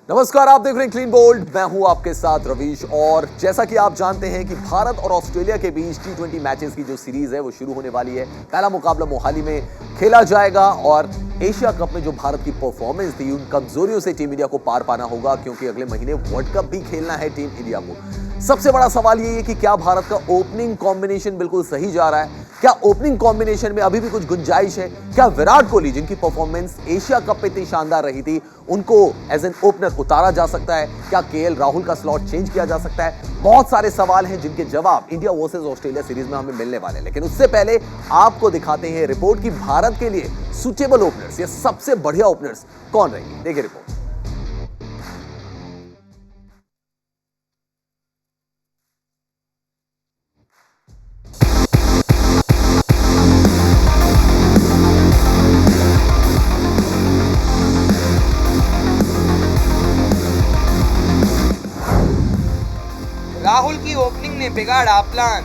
नमस्कार, आप देख रहे हैं क्लीन बोल्ड। मैं हूं आपके साथ रवीश। और जैसा कि आप जानते हैं कि भारत और ऑस्ट्रेलिया के बीच T20 मैचेस की जो सीरीज है वो शुरू होने वाली है। पहला मुकाबला मोहाली में खेला जाएगा और एशिया कप में जो भारत की परफॉर्मेंस थी उन कमजोरियों से टीम इंडिया को पार पाना होगा, क्योंकि अगले महीने वर्ल्ड कप भी खेलना है टीम इंडिया को। सबसे बड़ा सवाल ये है कि क्या भारत का ओपनिंग कॉम्बिनेशन बिल्कुल सही जा रहा है? क्या ओपनिंग कॉम्बिनेशन में अभी भी कुछ गुंजाइश है? क्या विराट कोहली, जिनकी परफॉर्मेंस एशिया कप में इतनी शानदार रही थी, उनको एज एन ओपनर उतारा जा सकता है? क्या केएल राहुल का स्लॉट चेंज किया जा सकता है? बहुत सारे सवाल हैं जिनके जवाब इंडिया वर्सेस ऑस्ट्रेलिया सीरीज में हमें मिलने वाले हैं। लेकिन उससे पहले आपको दिखाते हैं रिपोर्ट की भारत के लिए सुटेबल ओपनर्स या सबसे बढ़िया ओपनर्स कौन रहेंगे। देखिए रिपोर्ट। राहुल की ओपनिंग ने बिगाड़ा प्लान।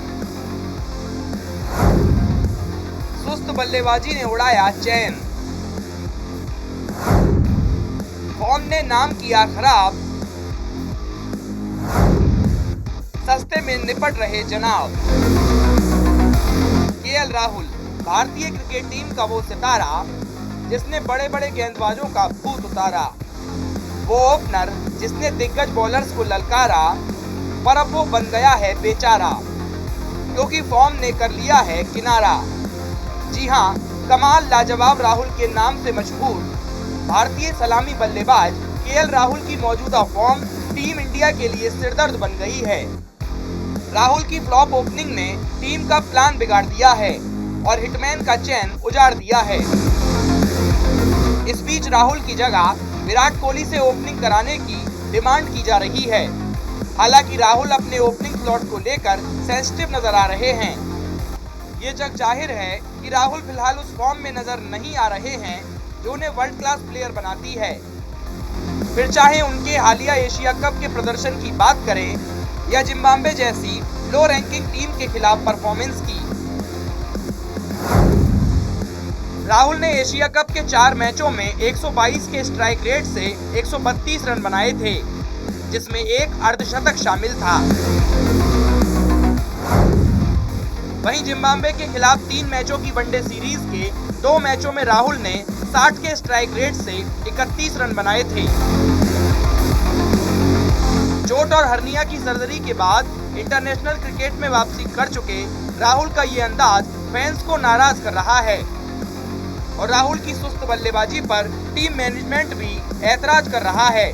सुस्त बल्लेबाजी ने उड़ाया चैन। फॉर्म ने नाम किया खराब। सस्ते में निपट रहे जनाब। केएल राहुल भारतीय क्रिकेट टीम का वो सितारा जिसने बड़े बड़े गेंदबाजों का भूत उतारा। वो ओपनर जिसने दिग्गज बॉलर्स को ललकारा, पर अब वो बन गया है बेचारा, क्योंकि फॉर्म ने कर लिया है किनारा। जी हाँ, कमाल लाजवाब राहुल के नाम से मशहूर भारतीय सलामी बल्लेबाज केएल राहुल की मौजूदा फॉर्म टीम इंडिया के लिए सिरदर्द बन गई है। राहुल की फ्लॉप ओपनिंग ने टीम का प्लान बिगाड़ दिया है और हिटमैन का चैन उजाड़ दिया है। इस बीच राहुल की जगह विराट कोहली से ओपनिंग कराने की डिमांड की जा रही है। हालांकि राहुल अपने ओपनिंग स्लॉट को लेकर सेंसिटिव नजर आ रहे हैं। ये जग जाहिर है कि राहुल फिलहाल उस फॉर्म में नजर नहीं आ रहे हैं जो उन्हें वर्ल्ड क्लास प्लेयर बनाती है। फिर चाहे उनके हालिया एशिया कप के प्रदर्शन की बात करें या जिम्बाब्वे जैसी लो रैंकिंग टीम के खिलाफ परफॉर्मेंस की। राहुल ने एशिया कप के 4 मैचों में 122 के स्ट्राइक रेट से 132 रन बनाए थे, जिसमें एक अर्धशतक शामिल था। वहीं जिम्बाब्वे के खिलाफ 3 मैचों की वनडे सीरीज के 2 मैचों में राहुल ने 60 के स्ट्राइक रेट से 31 रन बनाए थे। चोट और हर्निया की सर्जरी के बाद इंटरनेशनल क्रिकेट में वापसी कर चुके राहुल का ये अंदाज फैंस को नाराज कर रहा है और राहुल की सुस्त बल्लेबाजी पर टीम मैनेजमेंट भी ऐतराज कर रहा है।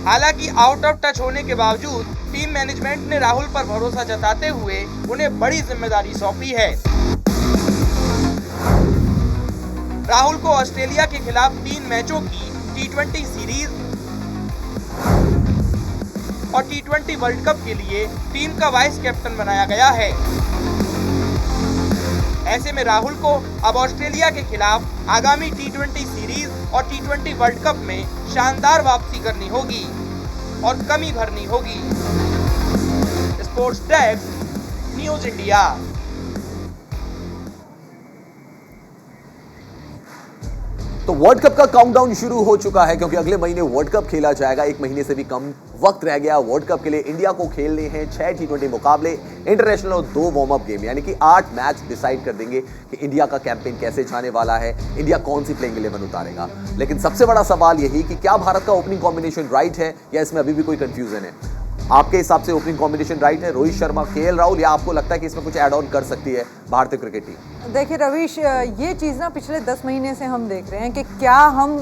हालांकि आउट ऑफ टच होने के बावजूद टीम मैनेजमेंट ने राहुल पर भरोसा जताते हुए उन्हें बड़ी जिम्मेदारी सौंपी है। राहुल को ऑस्ट्रेलिया के खिलाफ 3 मैचों की T20 सीरीज और T20 वर्ल्ड कप के लिए टीम का वाइस कैप्टन बनाया गया है। ऐसे में राहुल को अब ऑस्ट्रेलिया के खिलाफ आगामी T20 सीरीज और T20 वर्ल्ड कप में शानदार वापसी करनी होगी और कमी भरनी होगी। Sports desk, news India. तो वर्ल्ड कप का काउंटडाउन शुरू हो चुका है, क्योंकि अगले महीने वर्ल्ड कप खेला जाएगा। 1 महीने से भी कम वक्त रह गया वर्ल्ड कप के लिए। इंडिया को खेलने हैं 6 T20 मुकाबले, इंटरनेशनल और 2 वार्म अप गेम, यानी कि 8 मैच डिसाइड कर देंगे कि इंडिया का कैंपेन कैसे जाने वाला है, इंडिया कौन सी प्लेइंग 11 उतारेगा। लेकिन सबसे बड़ा सवाल यही कि क्या भारत का ओपनिंग कॉम्बिनेशन राइट है या इसमें अभी भी कोई कंफ्यूजन है? आपके हिसाब से ओपनिंग कॉम्बिनेशन राइट है? रोहित शर्मा, केएल राहुल, या आपको लगता है कि इसमें कुछ ऐड ऑन कर सकती है भारतीय क्रिकेट टीम? देखिए रवीश, ये चीज़ ना पिछले 10 महीने से हम देख रहे हैं कि क्या हम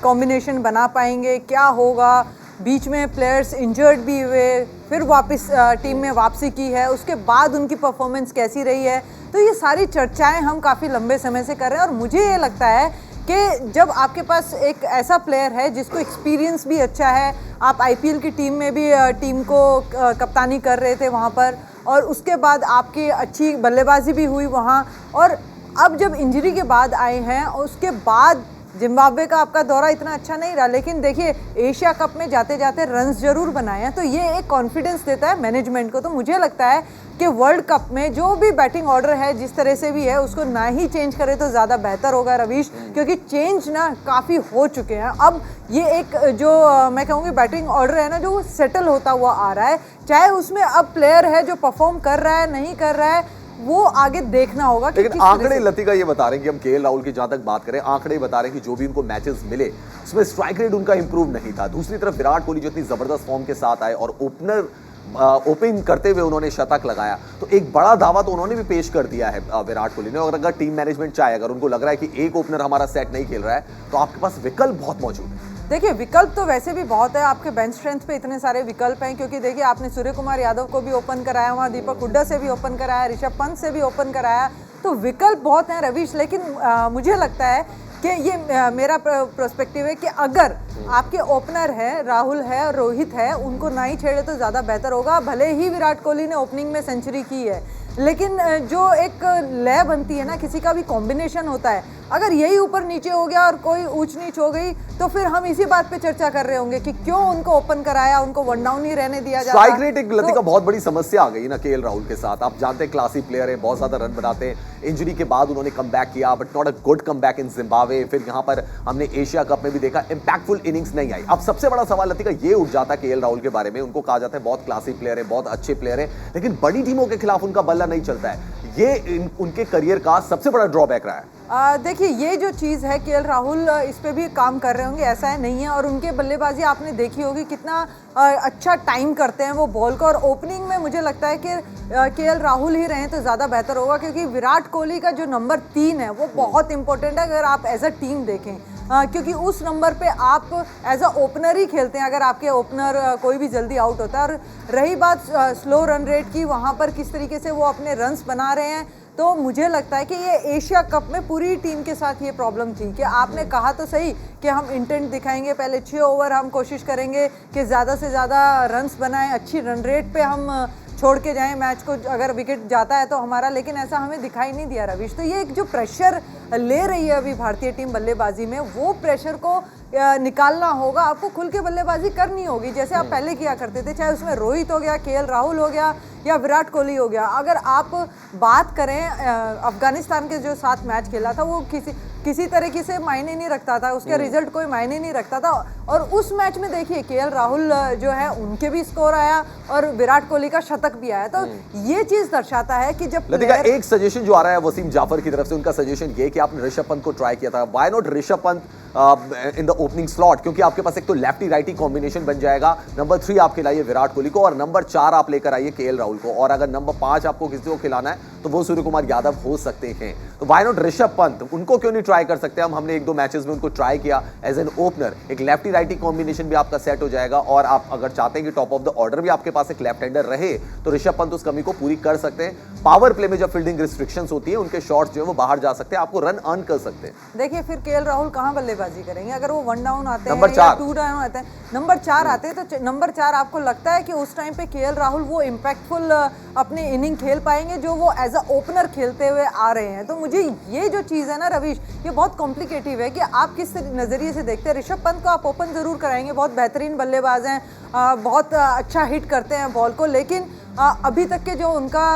कॉम्बिनेशन बना पाएंगे, क्या होगा। बीच में प्लेयर्स इंजर्ड भी हुए, फिर वापस टीम में वापसी की है, उसके बाद उनकी परफॉर्मेंस कैसी रही है। तो ये सारी चर्चाएं हम काफ़ी लंबे समय से कर रहे हैं और मुझे ये लगता है कि जब आपके पास एक ऐसा प्लेयर है जिसको एक्सपीरियंस भी अच्छा है, आप आईपीएल की टीम में भी टीम को कप्तानी कर रहे थे वहाँ पर, और उसके बाद आपकी अच्छी बल्लेबाजी भी हुई वहाँ, और अब जब इंजरी के बाद आए हैं और उसके बाद जिम्बाब्वे का आपका दौरा इतना अच्छा नहीं रहा, लेकिन देखिए एशिया कप में जाते जाते रन्स जरूर बनाए हैं, तो ये एक कॉन्फिडेंस देता है मैनेजमेंट को। तो मुझे लगता है कि वर्ल्ड कप में जो भी बैटिंग ऑर्डर है जिस तरह से भी है उसको ना ही चेंज करे तो ज़्यादा बेहतर होगा रवीश, क्योंकि चेंज ना काफ़ी हो चुके हैं। अब ये एक जो मैं कहूँगी बैटिंग ऑर्डर है ना, जो सेटल होता हुआ आ रहा है, चाहे उसमें अब प्लेयर है जो परफॉर्म कर रहा है नहीं कर रहा है वो आगे देखना होगा। लेकिन आंकड़े लतिका ये बता रहे हैं कि हम केएल राहुल की जहां तक बात करें, आंकड़े बता रहे हैं कि जो भी उनको मैचेस मिले उसमें स्ट्राइक रेट उनका इंप्रूव नहीं था। दूसरी तरफ विराट कोहली जो इतनी जबरदस्त फॉर्म के साथ आए और ओपन करते हुए उन्होंने शतक लगाया, तो एक बड़ा दावा तो उन्होंने भी पेश कर दिया है विराट कोहली ने। और अगर टीम मैनेजमेंट चाहे, अगर उनको लग रहा है कि एक ओपनर हमारा सेट नहीं खेल रहा है, तो आपके पास विकल्प बहुत मौजूद है। देखिए विकल्प तो वैसे भी बहुत है, आपके बेंच स्ट्रेंथ पे इतने सारे विकल्प हैं, क्योंकि देखिए आपने सूर्य कुमार यादव को भी ओपन कराया, वहाँ दीपक हुड्डा से भी ओपन कराया, ऋषभ पंत से भी ओपन कराया, तो विकल्प बहुत हैं रवीश। लेकिन मुझे लगता है कि ये मेरा पर्सपेक्टिव है कि अगर आपके ओपनर है, राहुल है और रोहित है, उनको ना ही छेड़े तो ज़्यादा बेहतर होगा। भले ही विराट कोहली ने ओपनिंग में सेंचुरी की है, लेकिन जो एक लय बनती है ना, किसी का भी कॉम्बिनेशन होता है, अगर यही ऊपर नीचे हो गया और कोई ऊंच नीच हो गई तो फिर हम इसी बात पे चर्चा कर रहे होंगे कि क्यों उनको ओपन कराया, उनको वन डाउन ही रहने दिया जाता। स्ट्राइक रेट एक लतिका बहुत बड़ी समस्या आ गई ना केएल राहुल के साथ। आप जानते हैं क्लासी प्लेयर है, बहुत ज्यादा रन बनाते हैं, इंजरी के बाद उन्होंने कमबैक किया, but not a good comeback in Zimbabwe. फिर यहाँ पर हमने एशिया कप में भी देखा इंपैक्टफुल इनिंग्स नहीं आई। अब सबसे बड़ा सवाल लतिका ये उठ जाता है केएल राहुल के बारे में, उनको कहा जाता है बहुत क्लासी प्लेयर है, बहुत अच्छे प्लेयर है, लेकिन बड़ी टीमों के खिलाफ उनका बल्ला नहीं चलता है। ये उनके करियर का सबसे बड़ा ड्रॉबैक रहा है। देखिए ये जो चीज़ है केएल राहुल इस पे भी काम कर रहे होंगे, ऐसा है नहीं है। और उनके बल्लेबाजी आपने देखी होगी कितना अच्छा टाइम करते हैं वो बॉल को। और ओपनिंग में मुझे लगता है कि केएल राहुल ही रहें तो ज़्यादा बेहतर होगा, क्योंकि विराट कोहली का जो नंबर 3 है वो बहुत इंपॉर्टेंट है अगर आप एज अ टीम देखें, क्योंकि उस नंबर पे आप एज अ ओपनर ही खेलते हैं अगर आपके ओपनर कोई भी जल्दी आउट होता है। और रही बात स्लो रन रेट की, वहाँ पर किस तरीके से वो अपने रन्स बना रहे हैं, तो मुझे लगता है कि ये एशिया कप में पूरी टीम के साथ ये प्रॉब्लम थी कि आपने कहा तो सही कि हम इंटेंट दिखाएंगे, पहले 6 ओवर हम कोशिश करेंगे कि ज़्यादा से ज़्यादा रन्स बनाएं, अच्छी रन रेट पे हम छोड़ के जाएं मैच को, अगर विकेट जाता है तो हमारा, लेकिन ऐसा हमें दिखाई नहीं दिया रवीश। तो ये एक जो प्रेशर ले रही है अभी भारतीय टीम बल्लेबाजी में, वो प्रेशर को निकालना होगा, आपको खुल के बल्लेबाजी करनी होगी जैसे आप पहले किया करते थे, चाहे उसमें रोहित हो गया, केएल राहुल हो गया या विराट कोहली हो गया। अगर आप बात करें अफगानिस्तान के जो साथ मैच खेला था, वो किसी तरीके से मायने नहीं रखता था, उसका रिजल्ट कोई मायने नहीं रखता था। और उस मैच में देखिए केएल राहुल जो है उनके भी स्कोर आया और विराट कोहली का शतक भी आया, तो ये चीज दर्शाता है कि जब लतिका एक सजेशन जो आ रहा है वसीम जाफर की तरफ से, उनका सजेशन ये कि आपने ऋषभ पंत को ट्राई किया था, why not Rishabh Pant in the opening slot, क्योंकि आपके पास एक तो लेफ्टी राइटी कॉम्बिनेशन बन जाएगा। नंबर 3 आप खिलाइए विराट कोहली को और नंबर 4 आप लेकर आइए केएल राहुल को, और अगर नंबर 5 आपको किसी को खिलाना है तो वो सूर्य कुमार यादव हो सकते हैं। तो व्हाई नॉट ऋषभ पंत, उनको क्यों नहीं ट्राई कर सकते हम? हमने 1-2 मैचेस में उनको ट्राई किया एज एन ओपनर, एक लेफ्टी राइटी कॉम्बिनेशन भी आपका सेट हो जाएगा। और आप अगर चाहते हैं कि टॉप ऑफ द ऑर्डर भी आपके पास एक लेफ्ट हैंडर रहे तो ऋषभ पंत उस कमी को पूरी कर सकते हैं। पावर प्ले में जब फील्डिंग रिस्ट्रिक्शंस होती है, उनके शॉट्स जो है वो बाहर जा सकते हैं, आपको रन अर्न कर सकते हैं। देखिए फिर केएल राहुल कहाँ बल्लेबाजी करेंगे अगर वो 1 डाउन आते नंबर हैं या 4 2 डाउन आते हैं, नंबर 4 आते हैं, तो नंबर 4 आपको लगता है कि उस टाइम पे केएल राहुल वो इम्पैक्टफुल अपनी इनिंग खेल पाएंगे जो वो एज अ ओपनर खेलते हुए आ रहे हैं? तो मुझे ये जो चीज़ है ना रवीश, ये बहुत कॉम्प्लिकेटिव है कि आप किस नज़रिए से देखते हैं। ऋषभ पंत को आप ओपन ज़रूर कराएंगे, बहुत बेहतरीन बल्लेबाज हैं, बहुत अच्छा हिट करते हैं बॉल को, लेकिन अभी तक के जो उनका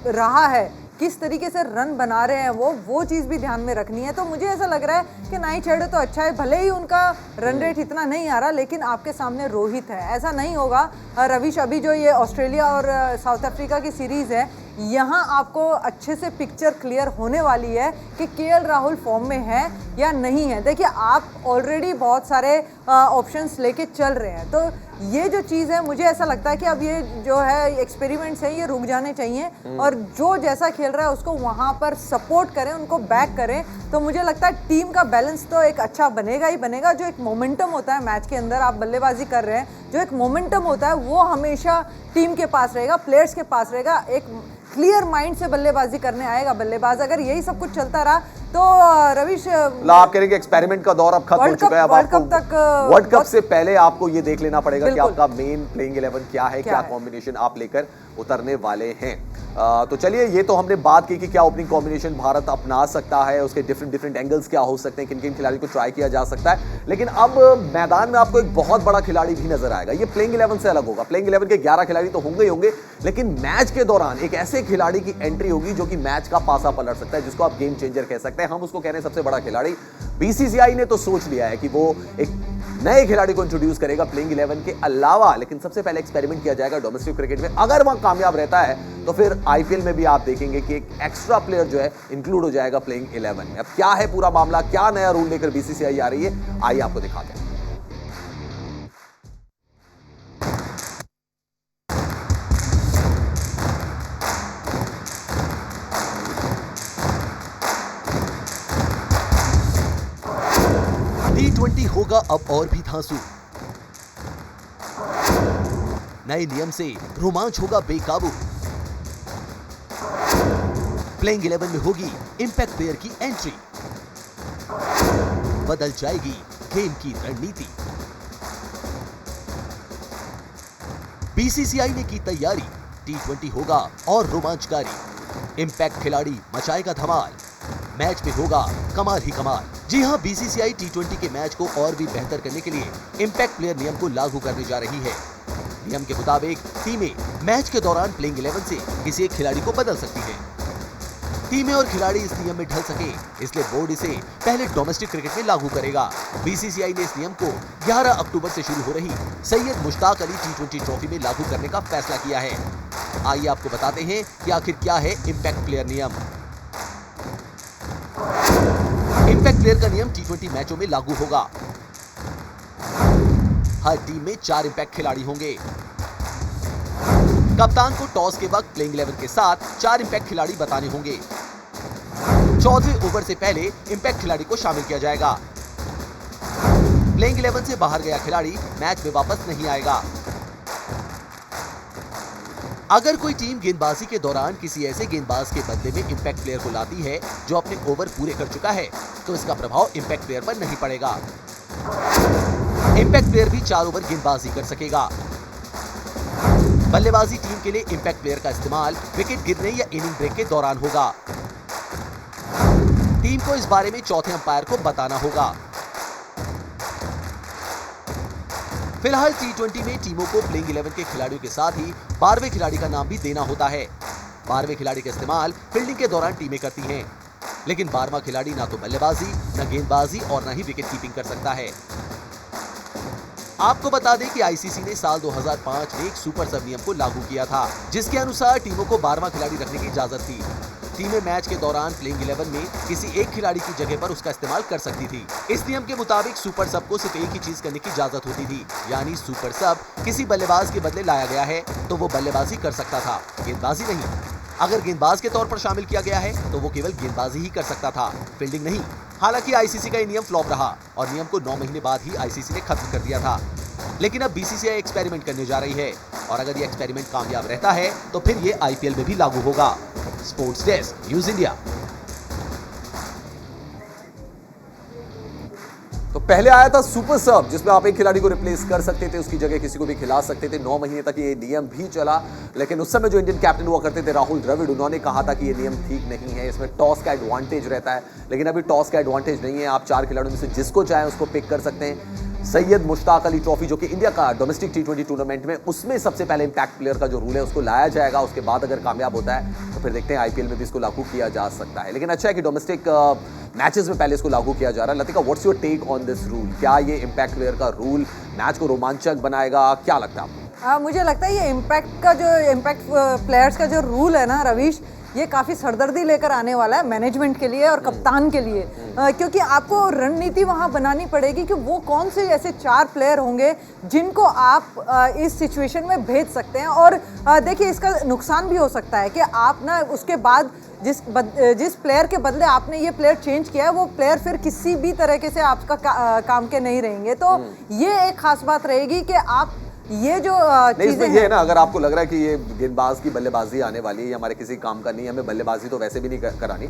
रहा है, किस तरीके से रन बना रहे हैं वो चीज़ भी ध्यान में रखनी है। तो मुझे ऐसा लग रहा है कि ना ही छेड़े तो अच्छा है, भले ही उनका रन रेट इतना नहीं आ रहा, लेकिन आपके सामने रोहित है, ऐसा नहीं होगा रवीश। अभी जो ये ऑस्ट्रेलिया और साउथ अफ्रीका की सीरीज़ है, यहाँ आपको अच्छे से पिक्चर क्लियर होने वाली है कि केएल राहुल फॉर्म में है या नहीं है। देखिए आप ऑलरेडी बहुत सारे ऑप्शंस लेके चल रहे हैं, तो ये जो चीज़ है मुझे ऐसा लगता है कि अब ये जो है एक्सपेरिमेंट्स है ये रुक जाने चाहिए और जो जैसा खेल रहा है उसको वहाँ पर सपोर्ट करें, उनको बैक करें। तो मुझे लगता है टीम का बैलेंस तो एक अच्छा बनेगा ही बनेगा। जो एक मोमेंटम होता है मैच के अंदर, आप बल्लेबाजी कर रहे हैं, जो एक मोमेंटम होता है वो हमेशा टीम के पास रहेगा, प्लेयर्स के पास रहेगा। एक क्लियर माइंड से बल्लेबाजी करने आएगा बल्लेबाज। अगर यही सब कुछ चलता रहा तो रवीश आप कह रहे हैं कि एक्सपेरिमेंट का दौर अब खत्म हो चुका है, अब वर्ल्ड कप तक वर्ल्ड कप से पहले आपको ये देख लेना पड़ेगा कि आपका मेन प्लेइंग 11 क्या है, क्या कॉम्बिनेशन आप लेकर उतरने वाले हैं। तो चलिए, ये तो हमने बात की कि क्या ओपनिंग कॉम्बिनेशन भारत अपना सकता है, उसके डिफरेंट एंगल्स क्या हो सकते हैं, किन किन खिलाड़ी को ट्राई किया जा सकता है। लेकिन अब मैदान में आपको एक बहुत बड़ा खिलाड़ी भी नजर आएगा। ये प्लेइंग 11 से अलग होगा। प्लेइंग 11 के 11 खिलाड़ी तो होंगे ही होंगे, लेकिन मैच के दौरान एक ऐसे खिलाड़ी की एंट्री होगी जो कि मैच का पासा पलट सकता है, जिसको आप गेम चेंजर कह सकते हैं। हम उसको कह रहे हैं सबसे बड़ा खिलाड़ी। बीसीसीआई ने तो सोच लिया है कि वो एक नए खिलाड़ी को इंट्रोड्यूस करेगा प्लेइंग 11 के अलावा, लेकिन सबसे पहले एक्सपेरिमेंट किया जाएगा डोमेस्टिक क्रिकेट में। अगर वह कामयाब रहता है तो फिर आईपीएल में भी आप देखेंगे कि एक एक्स्ट्रा प्लेयर जो है इंक्लूड हो जाएगा प्लेइंग 11 में। अब क्या है पूरा मामला, क्या नया रूल लेकर बीसीसीआई आ रही है, आइए आपको दिखाते हैं। T20 होगा अब और भी धांसू। नए नियम से रोमांच होगा बेकाबू। प्लेइंग 11 में होगी इंपैक्ट प्लेयर की एंट्री। बदल जाएगी गेम की रणनीति। बीसीसीआई ने की तैयारी, T20 होगा और रोमांचकारी। इंपैक्ट खिलाड़ी मचाएगा धमाल। मैच में होगा कमाल ही कमाल। जी हां, बीसीसीआई T20 के मैच को और भी बेहतर करने के लिए इंपैक्ट प्लेयर नियम को लागू करने जा रही है। नियम के मुताबिक टीमें मैच के दौरान प्लेइंग 11 से किसी एक खिलाड़ी को बदल सकती हैं। टीमें और खिलाड़ी इस नियम में ढल सके, इसलिए बोर्ड इसे पहले डोमेस्टिक क्रिकेट में लागू करेगा। बीसीसीआई ने इस नियम को 11 अक्टूबर से शुरू हो रही सैयद मुश्ताक अली T20 ट्रॉफी में लागू करने का फैसला किया है। आइए आपको बताते हैं कि आखिर क्या है इंपैक्ट प्लेयर नियम। इंपैक्ट प्लेयर का नियम T20 मैचों में लागू होगा। हर टीम में 4 इंपैक्ट खिलाड़ी होंगे। कप्तान को टॉस के वक्त प्लेइंग 11 के साथ 4 इंपैक्ट खिलाड़ी बताने होंगे। चौथे ओवर से पहले इंपैक्ट खिलाड़ी को शामिल किया जाएगा। प्लेइंग 11 से बाहर गया खिलाड़ी मैच में वापस नहीं आएगा। अगर कोई टीम गेंदबाजी के दौरान किसी ऐसे गेंदबाज के बदले में इंपैक्ट प्लेयर को लाती है जो अपने ओवर पूरे कर चुका है, तो इसका प्रभाव इंपैक्ट प्लेयर पर नहीं पड़ेगा। इंपैक्ट प्लेयर भी 4 ओवर गेंदबाजी कर सकेगा। बल्लेबाजी टीम के लिए इंपैक्ट प्लेयर का इस्तेमाल विकेट गिरने या इनिंग ब्रेक के दौरान होगा। टीम को इस बारे में चौथे अंपायर को बताना होगा। फिलहाल T20 में टीमों को प्लेइंग 11 के खिलाड़ियों के साथ ही 12वें खिलाड़ी का नाम भी देना होता है। 12वें खिलाड़ी का इस्तेमाल फील्डिंग के दौरान टीमें करती हैं, लेकिन 12वां खिलाड़ी ना तो बल्लेबाजी, न गेंदबाजी और न ही विकेट कीपिंग कर सकता है। आपको बता दें कि आईसीसी ने साल 2005 में एक सुपर सब नियम को लागू किया था, जिसके अनुसार टीमों को 12वां खिलाड़ी रखने की इजाजत थी। टीमें मैच के दौरान प्लेइंग 11 में किसी एक खिलाड़ी की जगह पर उसका इस्तेमाल कर सकती थी। इस नियम के मुताबिक सुपर सब को सिर्फ एक ही चीज करने की इजाजत होती थी, यानी सुपर सब किसी बल्लेबाज के बदले लाया गया है तो वो बल्लेबाजी कर सकता था, गेंदबाजी नहीं। अगर गेंदबाज के तौर पर शामिल किया गया है तो वो केवल गेंदबाजी ही कर सकता था, फील्डिंग नहीं। हालांकि आईसीसी का ये नियम फ्लॉप रहा और नियम को 9 महीने बाद ही आईसीसी ने खत्म कर दिया था। लेकिन अब बीसीसीआई एक्सपेरिमेंट करने जा रही है और अगर ये एक्सपेरिमेंट कामयाब रहता है तो फिर ये आईपीएल में भी लागू होगा। Sports desk, news India. तो पहले आया था सुपर सब, जिसमें आप एक खिलाड़ी को रिप्लेस कर सकते थे, उसकी जगह किसी को भी खिला सकते थे। 9 महीने तक ये नियम भी चला, लेकिन उस समय जो इंडियन कैप्टन हुआ करते थे राहुल द्रविड़, उन्होंने कहा था कि ये नियम ठीक नहीं है, इसमें टॉस का एडवांटेज रहता है। लेकिन अभी टॉस का एडवांटेज नहीं है, आप 4 खिलाड़ियों में से जिसको चाहें उसको पिक कर सकते हैं। सैयद मुश्ताक अली ट्रॉफी जो कि इंडिया का डोमेस्टिक T20 टूर्नामेंट में, उसमें सबसे पहले इंपैक्ट प्लेयर का जो रूल है उसको लाया जाएगा। उसके बाद अगर कामयाब होता है तो फिर देखते हैं आईपीएल में भी इसको लागू किया जा सकता है। लेकिन अच्छा है कि डोमेस्टिक मैचेस में पहले इसको लागू किया जा रहा है। Latika, what's your take on this rule? क्या ये इंपैक्ट प्लेयर का रूल मैच को रोमांचक बनाएगा, क्या लगता है आपको? मुझे लगता है ये इम्पैक्ट प्लेयर्स का जो रूल है ना रवीश, ये काफ़ी सरदर्दी लेकर आने वाला है मैनेजमेंट के लिए और कप्तान के लिए, क्योंकि आपको रणनीति वहाँ बनानी पड़ेगी कि वो कौन से ऐसे 4 प्लेयर होंगे जिनको आप इस सिचुएशन में भेज सकते हैं। और देखिए, इसका नुकसान भी हो सकता है कि आप ना उसके बाद जिस प्लेयर के बदले आपने ये प्लेयर चेंज किया है, वो प्लेयर फिर किसी भी तरीके से आपका काम के नहीं रहेंगे। तो ये एक खास बात रहेगी कि आप ये जो चीजें ये है ना, अगर आपको लग रहा है कि ये गेंदबाज की बल्लेबाजी आने वाली है, हमारे किसी काम का नहीं, हमें बल्लेबाजी तो वैसे भी नहीं करानी,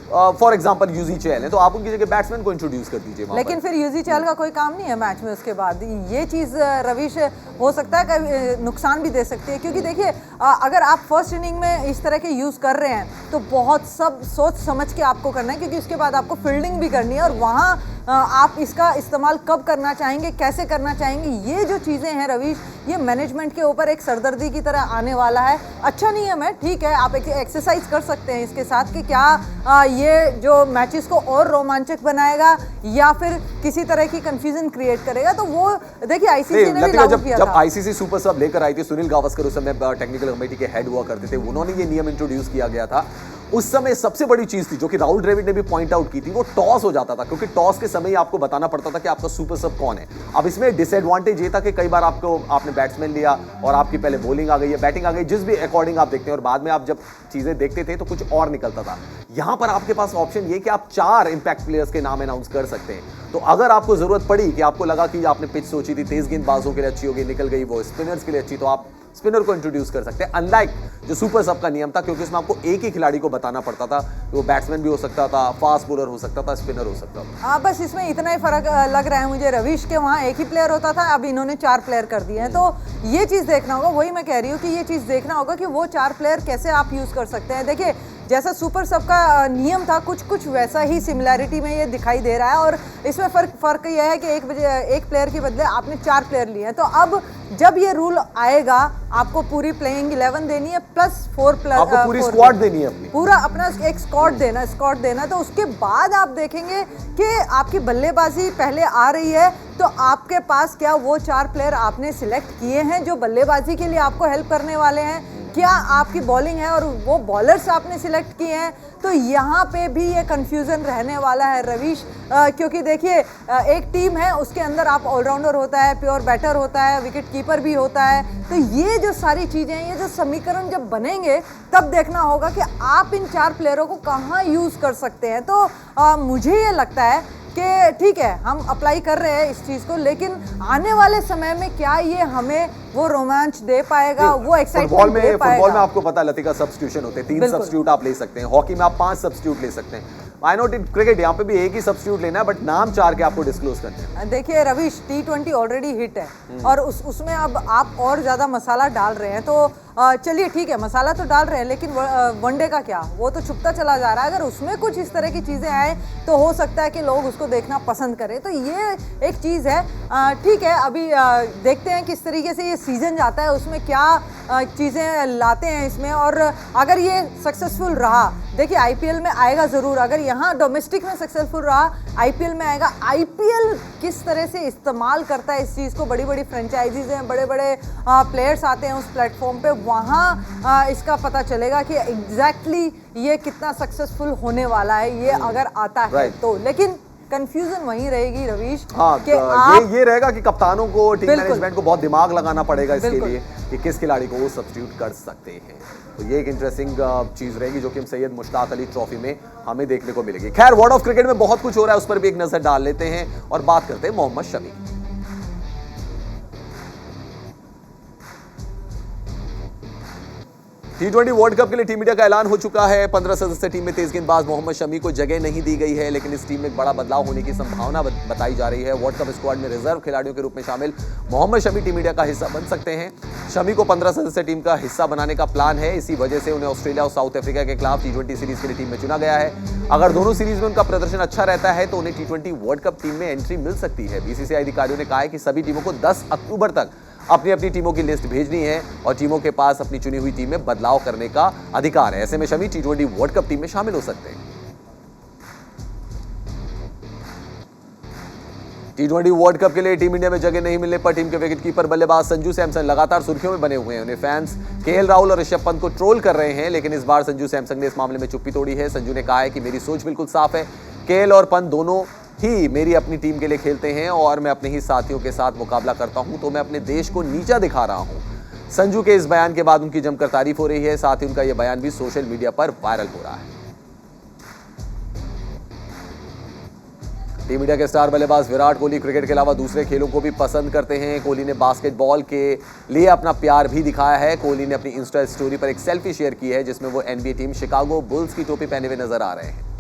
फॉर एग्जांपल यूजी चहल है, तो आप उनकी जगह बैट्समैन को इंट्रोड्यूस कर दीजिए वहाँ लेकिन पर। फिर यूजी चहल का कोई काम नहीं है मैच में उसके बाद। ये चीज़ रविश हो सकता है कि नुकसान भी दे सकती है, क्योंकि देखिए अगर आप फर्स्ट इनिंग में इस तरह के यूज़ कर रहे हैं तो बहुत सब सोच समझ के आपको करना है, क्योंकि उसके बाद आपको फील्डिंग भी करनी है और वहाँ आप इसका इस्तेमाल कब करना चाहेंगे, कैसे करना चाहेंगे, ये जो चीज़ें हैं रविश, ये मैनेजमेंट के ऊपर एक सरदर्दी की तरह आने वाला है। अच्छा नहीं है, मैं ठीक है, आप एक एक्सरसाइज कर सकते हैं इसके साथ कि क्या ये जो मैचेस को और रोमांचक बनाएगा या फिर किसी तरह की कंफ्यूजन क्रिएट करेगा। तो वो देखिए आईसीसी ने भी लागू किया जब था। आईसीसी सुपर सब लेकर आई थी, सुनील गावस्कर उस समय टेक्निकल कमेटी के हेड हुआ करते थे, उन्होंने ये नियम इंट्रोड्यूस किया गया था। उस समय सबसे बड़ी चीज थी जो कि राहुल द्रविड़ ने भी पॉइंट आउट की थी, वो टॉस हो जाता था, क्योंकि टॉस के समय ही आपको बताना पड़ता था कि आपका सुपर सब कौन है। अब इसमें डिसएडवांटेज ये था कि कई बार आपने बैट्समैन लिया और आपकी पहले बॉलिंग आ गई है, बैटिंग आ गई, जिस भी अकॉर्डिंग आप देखते हैं, और बाद में आप जब चीजें देखते थे तो कुछ और निकलता था। यहां पर आपके पास ऑप्शन ये कि आप 4 इंपैक्ट प्लेयर्स के नाम अनाउंस कर सकते हैं। तो अगर आपको जरूरत पड़ी कि आपको लगा कि आपने पिच सोची थी तेज गेंदबाजों के लिए अच्छी होगी, निकल गई वो स्पिनर्स के लिए अच्छी, तो आप स्पिनर को इंट्रोड्यूस कर सकते हैं, अनलाइक जो सुपर सब का नियम था, क्योंकि इसमें आपको एक ही खिलाड़ी को बताना पड़ता था। वो बैट्समैन भी हो सकता था, फास्ट बॉलर हो सकता था, स्पिनर हो सकता था। हाँ, बस इसमें इतना ही फर्क लग रहा है मुझे रविश के वहाँ एक ही प्लेयर होता था, अब इन्होंने 4 प्लेयर कर दिए हैं। तो ये चीज़ देखना होगा, वही मैं कह रही हूँ कि ये चीज़ देखना होगा कि वो 4 प्लेयर कैसे आप यूज़ कर सकते हैं। देखिए जैसा सुपर सब का नियम था, कुछ वैसा ही सिमिलैरिटी में ये दिखाई दे रहा है, और इसमें फ़र्क यह है कि एक प्लेयर के बदले आपने 4 प्लेयर लिए हैं। तो अब जब ये रूल आएगा, आपको पूरी प्लेइंग 11 देनी है प्लस 4 प्लस, आपको पूरी स्क्वाड देनी है अपनी, पूरा अपना एक स्क्वाड देना। तो उसके बाद आप देखेंगे कि आपकी बल्लेबाजी पहले आ रही है, तो आपके पास क्या वो 4 प्लेयर आपने सिलेक्ट किए हैं जो बल्लेबाजी के लिए आपको हेल्प करने वाले हैं, क्या आपकी बॉलिंग है और वो बॉलर्स आपने सिलेक्ट किए हैं। तो यहाँ पे भी ये कंफ्यूजन रहने वाला है रविश, क्योंकि देखिए एक टीम है, उसके अंदर आप ऑलराउंडर होता है, प्योर बैटर होता है, विकेट कीपर भी होता है। तो ये जो सारी चीज़ें हैं, ये जो समीकरण जब बनेंगे तब देखना होगा कि आप इन 4 प्लेयरों को कहाँ यूज़ कर सकते हैं। तो मुझे ये लगता है कि ठीक है, हम अप्लाई कर रहे हैं इस चीज़ को, लेकिन आने वाले समय में क्या ये हमें वो रोमांच दे पाएगा, वो एक्साइटमेंट दे पाएगा। फुटबॉल में आपको पता है लतिका सब्स्टिट्यूशन होते हैं, 3 सब्स्टिट्यूट आप ले सकते हैं, हॉकी में आप 5 सब्स्टिट्यूट ले सकते हैं। आई नोट इन क्रिकेट यहाँ पे भी एक ही सब्स्टिट्यूट लेना है, बट नाम 4 के आपको डिस्क्लोज करते हैं। देखिए रविश, T20 ऑलरेडी हिट है और उसमें अब आप और ज़्यादा मसाला डाल रहे हैं, तो चलिए ठीक है, मसाला तो डाल रहे हैं, लेकिन वनडे का क्या, वो तो छुपता चला जा रहा है। अगर उसमें कुछ इस तरह की चीज़ें आए तो हो सकता है कि लोग उसको देखना पसंद करें। तो ये एक चीज़ है, ठीक है, अभी देखते हैं किस तरीके से ये सीज़न जाता है, उसमें क्या चीज़ें लाते हैं इसमें। और अगर ये सक्सेसफुल रहा, देखिए आईपीएल में आएगा ज़रूर, अगर यहाँ डोमेस्टिक में सक्सेसफुल रहा, आईपीएल में आएगा। आईपीएल किस तरह से इस्तेमाल करता है इस चीज़ को, बड़ी बड़ी फ्रेंचाइजीज हैं, बड़े बड़े प्लेयर्स आते हैं उस प्लेटफॉर्म पे, वहाँ इसका पता चलेगा कि एग्जैक्टली ये कितना सक्सेसफुल होने वाला है, ये अगर आता है तो। लेकिन कंफ्यूजन वहीं रहेगी रविश, हाँ, कि आप ये रहेगा कि कप्तानों को, टीम मैनेजमेंट को बहुत दिमाग लगाना पड़ेगा इसके लिए कि किस खिलाड़ी को वो सब्स्टिट्यूट कर सकते हैं। तो ये एक इंटरेस्टिंग चीज रहेगी जो कि हम सैयद मुश्ताक अली ट्रॉफी में हमें देखने को मिलेगी। खैर, वर्ल्ड ऑफ क्रिकेट में बहुत कुछ हो रहा है, उस पर भी एक नजर डाल लेते हैं और बात करते हैं Mohammed Shami. T20 world cup के लिए टीम इंडिया का ऐलान हो चुका है। 15 सदस्य टीम में तेज गेंदबाज मोहम्मद शमी को जगह नहीं दी गई है, लेकिन इस टीम में एक बड़ा बदलाव होने की संभावना बताई जा रही है। वर्ल्ड कप स्क्वाड में रिजर्व खिलाड़ियों के रूप में शामिल मोहम्मद शमी टीम इंडिया का हिस्सा बन सकते हैं। शमी को 15 सदस्य टीम का हिस्सा बनाने का प्लान है, इसी वजह से उन्हें ऑस्ट्रेलिया और साउथ अफ्रीका के खिलाफ T20 सीरीज के लिए टीम में चुना गया है। अगर दोनों सीरीज में उनका प्रदर्शन अच्छा रहता है तो उन्हें T20 वर्ल्ड कप टीम में एंट्री मिल सकती है। बीसीसीआई अधिकारियों ने कहा है कि सभी टीमों को 10 अक्टूबर तक अपनी अपनी टीमों की लिस्ट भेजनी है और टीमों के पास अपनी चुनी हुई टीम में बदलाव करने का अधिकार है। ऐसे में Shami T20 world cup team में शामिल हो सकते हैं। T20 वर्ल्ड कप के लिए टीम इंडिया में जगह नहीं मिलने पर टीम के विकेटकीपर बल्लेबाज संजू सैमसन लगातार सुर्खियों में बने हुए हैं। उन्हें फैंस केएल राहुल और ऋषभ पंत को ट्रोल कर रहे हैं, लेकिन इस बार संजू सैमसन ने इस मामले में चुप्पी तोड़ी है। संजू ने कहा है कि मेरी सोच बिल्कुल साफ है, केएल और पंत दोनों ही मेरी अपनी टीम के लिए खेलते हैं और मैं अपने ही साथियों के साथ मुकाबला करता हूं, तो मैं अपने देश को नीचा दिखा रहा हूं। संजू के इस बयान के बाद उनकी जमकर तारीफ हो रही है, साथ ही उनका यह बयान भी सोशल मीडिया पर वायरल हो रहा है। टीम इंडिया के स्टार बल्लेबाज विराट कोहली क्रिकेट के अलावा दूसरे खेलों को भी पसंद करते हैं। कोहली ने बास्केटबॉल के लिए अपना प्यार भी दिखाया है। कोहली ने अपनी इंस्टा स्टोरी पर एक सेल्फी शेयर की है जिसमें वो NBA टीम शिकागो बुल्स की टोपी पहने हुए नजर आ रहे हैं।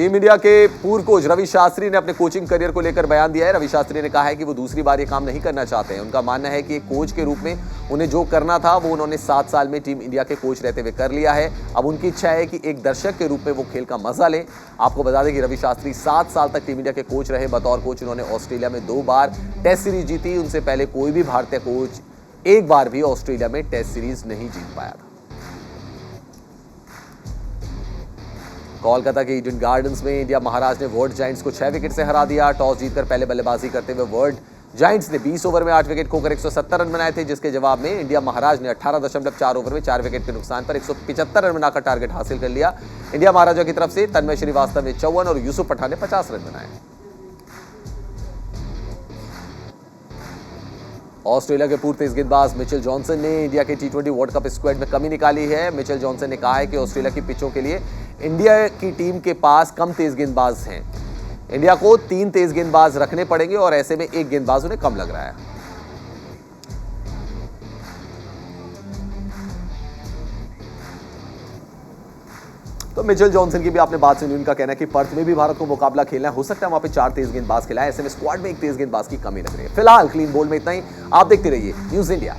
टीम इंडिया के पूर्व कोच रवि शास्त्री ने अपने कोचिंग करियर को लेकर बयान दिया है। रवि शास्त्री ने कहा है कि वो दूसरी बार ये काम नहीं करना चाहते हैं। उनका मानना है कि एक कोच के रूप में उन्हें जो करना था वो उन्होंने 7 साल में टीम इंडिया के कोच रहते हुए कर लिया है। अब उनकी इच्छा है कि एक दर्शक के रूप में वो खेल का मजा लें। आपको बता दें कि रवि शास्त्री 7 साल तक टीम इंडिया के कोच रहे। बतौर कोच उन्होंने ऑस्ट्रेलिया में 2 बार टेस्ट सीरीज जीती। उनसे पहले कोई भी भारतीय कोच एक बार भी ऑस्ट्रेलिया में टेस्ट सीरीज नहीं जीत पाया था। कोलकाता के ईडन गार्डन्स में इंडिया महाराज ने वर्ल्ड जायंट्स को 6 विकेट से हरा दिया। टॉस जीतकर पहले बल्लेबाजी करते हुए वर्ल्ड जायंट्स ने 20 ओवर में 8 विकेट खोकर 170 रन बनाए थे, जिसके जवाब में इंडिया महाराज ने 18.4 ओवर में 4 विकेट के नुकसान पर 175 रन बनाकर टारगेट हासिल कर लिया। इंडिया महाराजा की तरफ से तन्मय श्रीवास्तव ने 54 और यूसुफ पठान ने 50 रन बनाए। ऑस्ट्रेलिया के पूर्व तेज गेंदबाज मिचेल जॉनसन ने इंडिया के T20 वर्ल्ड कप स्क्वाड में कमी निकाली है। मिचेल जॉनसन ने कहा है कि ऑस्ट्रेलिया की पिचों के लिए इंडिया की टीम के पास कम तेज गेंदबाज हैं। इंडिया को 3 तेज गेंदबाज रखने पड़ेंगे और ऐसे में एक गेंदबाज उन्हें कम लग रहा है। तो मिचेल जॉनसन की भी आपने बात सुनी। उनका कहना है कि पर्थ में भी भारत को मुकाबला खेलना है, हो सकता है वहां पे 4 तेज गेंदबाज खिलाए। ऐसे में स्क्वाड में एक तेज गेंदबाज की कमी लग रही है। फिलहाल क्लीन बोल्ड में इतना ही। आप देखते रहिए न्यूज़ इंडिया।